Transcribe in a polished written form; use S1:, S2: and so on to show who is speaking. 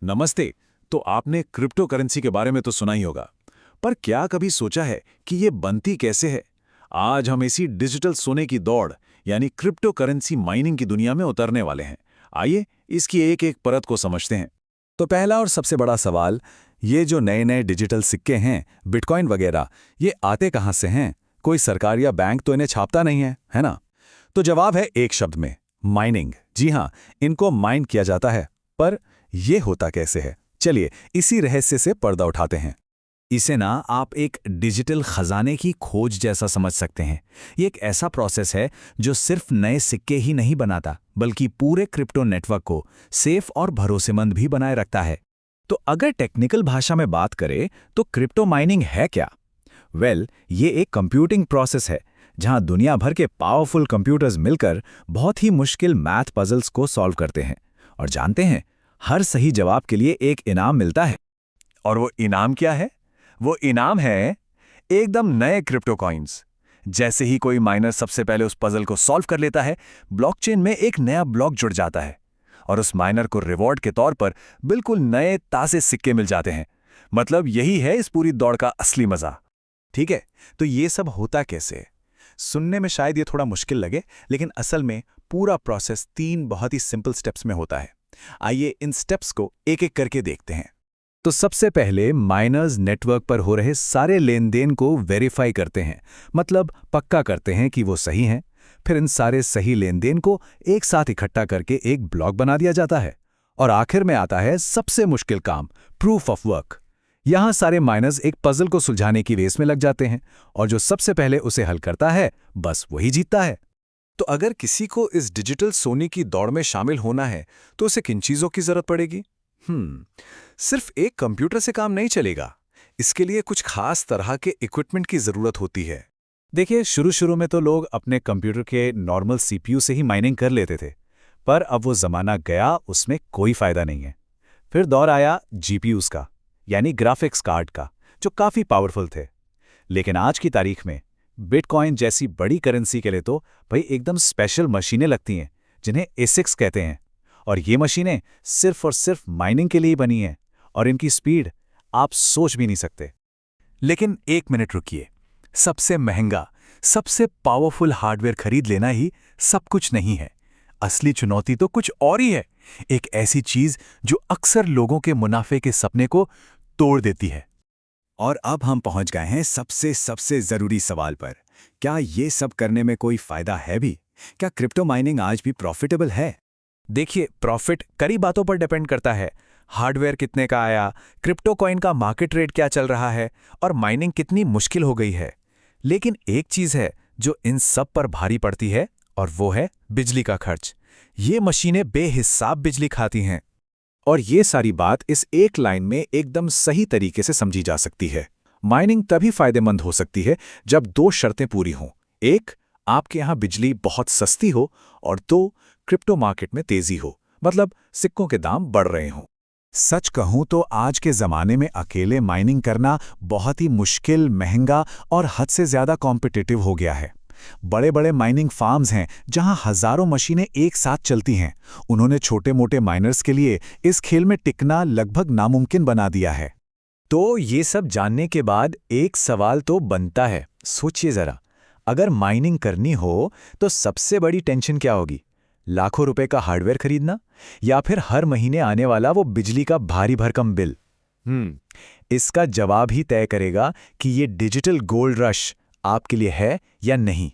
S1: नमस्ते। तो आपने क्रिप्टो करेंसी के बारे में तो सुना ही होगा, पर क्या कभी सोचा है कि ये बनती कैसे है? आज हम इसी डिजिटल सोने की दौड़ यानी क्रिप्टो करेंसी माइनिंग की दुनिया में उतरने वाले हैं। आइए इसकी एक एक परत को समझते हैं।
S2: तो पहला और सबसे बड़ा सवाल, ये जो नए नए डिजिटल सिक्के हैं, बिटकॉइन वगैरह, ये आते कहाँ से हैं? कोई सरकार या बैंक तो इन्हें छापता नहीं है ना? तो जवाब है एक शब्द में, माइनिंग। जी हाँ, इनको माइन किया जाता है। पर ये होता कैसे है? चलिए इसी रहस्य से पर्दा उठाते हैं। इसे ना आप एक डिजिटल खजाने की खोज जैसा समझ सकते हैं। ये एक ऐसा प्रोसेस है जो सिर्फ नए सिक्के ही नहीं बनाता, बल्कि पूरे क्रिप्टो नेटवर्क को सेफ और भरोसेमंद भी बनाए रखता है। तो अगर टेक्निकल भाषा में बात करें तो क्रिप्टो माइनिंग है क्या? ये एक कंप्यूटिंग प्रोसेस है जहां दुनिया भर के पावरफुल कंप्यूटर्स मिलकर बहुत ही मुश्किल मैथ पजल्स को सॉल्व करते हैं। और जानते हैं, हर सही जवाब के लिए एक इनाम मिलता है।
S1: और वो इनाम क्या है? वो इनाम है एकदम नए क्रिप्टो कॉइन्स। जैसे ही कोई माइनर सबसे पहले उस पजल को सॉल्व कर लेता है, ब्लॉकचेन में एक नया ब्लॉक जुड़ जाता है और उस माइनर को रिवॉर्ड के तौर पर बिल्कुल नए ताजे सिक्के मिल जाते हैं। मतलब यही है इस पूरी दौड़ का असली मजा।
S2: ठीक है, तो ये सब होता कैसे? सुनने में शायद ये थोड़ा मुश्किल लगे, लेकिन असल में पूरा प्रोसेस 3 बहुत ही सिंपल स्टेप्स में होता है। आइए इन स्टेप्स को एक एक करके देखते हैं। तो सबसे पहले माइनर्स नेटवर्क पर हो रहे सारे लेन देन को वेरीफाई करते हैं, मतलब पक्का करते हैं कि वो सही हैं। फिर इन सारे सही लेन देन को एक साथ इकट्ठा करके एक ब्लॉक बना दिया जाता है। और आखिर में आता है सबसे मुश्किल काम, प्रूफ ऑफ वर्क। यहाँ सारे माइनर्स एक पजल को सुलझाने की रेस में लग जाते हैं और जो सबसे पहले उसे हल करता है, बस वही जीतता है।
S1: तो अगर किसी को इस डिजिटल सोने की दौड़ में शामिल होना है तो उसे किन चीजों की जरूरत पड़ेगी? सिर्फ एक कंप्यूटर से काम नहीं चलेगा। इसके लिए कुछ खास तरह के इक्विपमेंट की जरूरत होती है।
S2: देखिए, शुरू में तो लोग अपने कंप्यूटर के नॉर्मल सीपीयू से ही माइनिंग कर लेते थे, पर अब वो जमाना गया, उसमें कोई फायदा नहीं है। फिर दौर आया जीपीयूज का, यानी ग्राफिक्स कार्ड का, जो काफी पावरफुल थे। लेकिन आज की तारीख में बिटकॉइन जैसी बड़ी करेंसी के लिए तो भाई एकदम स्पेशल मशीनें लगती हैं, जिन्हें एसिक्स कहते हैं। और ये मशीनें सिर्फ और सिर्फ माइनिंग के लिए ही बनी हैं, और इनकी स्पीड आप सोच भी नहीं सकते।
S1: लेकिन एक मिनट रुकिए, सबसे महंगा, सबसे पावरफुल हार्डवेयर खरीद लेना ही सब कुछ नहीं है। असली चुनौती तो कुछ और ही है। एक ऐसी चीज जो अक्सर लोगों के मुनाफे के सपने को तोड़ देती है।
S2: और अब हम पहुंच गए हैं सबसे सबसे जरूरी सवाल पर। क्या ये सब करने में कोई फायदा है भी? क्या क्रिप्टो माइनिंग आज भी प्रॉफिटेबल है?
S1: देखिए, प्रॉफिट कई बातों पर डिपेंड करता है। हार्डवेयर कितने का आया, क्रिप्टो कॉइन का मार्केट रेट क्या चल रहा है, और माइनिंग कितनी मुश्किल हो गई है। लेकिन एक चीज है जो इन सब पर भारी पड़ती है, और वो है बिजली का खर्च। ये मशीनें बेहिसाब बिजली खाती हैं।
S2: और ये सारी बात इस एक लाइन में एकदम सही तरीके से समझी जा सकती है। माइनिंग तभी फायदेमंद हो सकती है जब 2 शर्तें पूरी हों। एक, आपके यहाँ बिजली बहुत सस्ती हो, और 2, क्रिप्टो मार्केट में तेजी हो, मतलब सिक्कों के दाम बढ़ रहे हों। सच कहूं तो आज के ज़माने में अकेले माइनिंग करना बहुत ही मुश्किल, महंगा और हद से ज़्यादा कॉम्पिटिटिव हो गया है। बड़े बड़े माइनिंग फार्म्स हैं जहां हजारों मशीनें एक साथ चलती हैं। उन्होंने छोटे मोटे माइनर्स के लिए इस खेल में टिकना लगभग नामुमकिन बना दिया है।
S1: तो ये सब जानने के बाद एक सवाल तो बनता है। सोचिए जरा, अगर माइनिंग करनी हो तो सबसे बड़ी टेंशन क्या होगी? लाखों रुपए का हार्डवेयर खरीदना, या फिर हर महीने आने वाला वो बिजली का भारी भरकम बिल? इसका जवाब ही तय करेगा कि ये डिजिटल गोल्ड रश आपके लिए है या नहीं।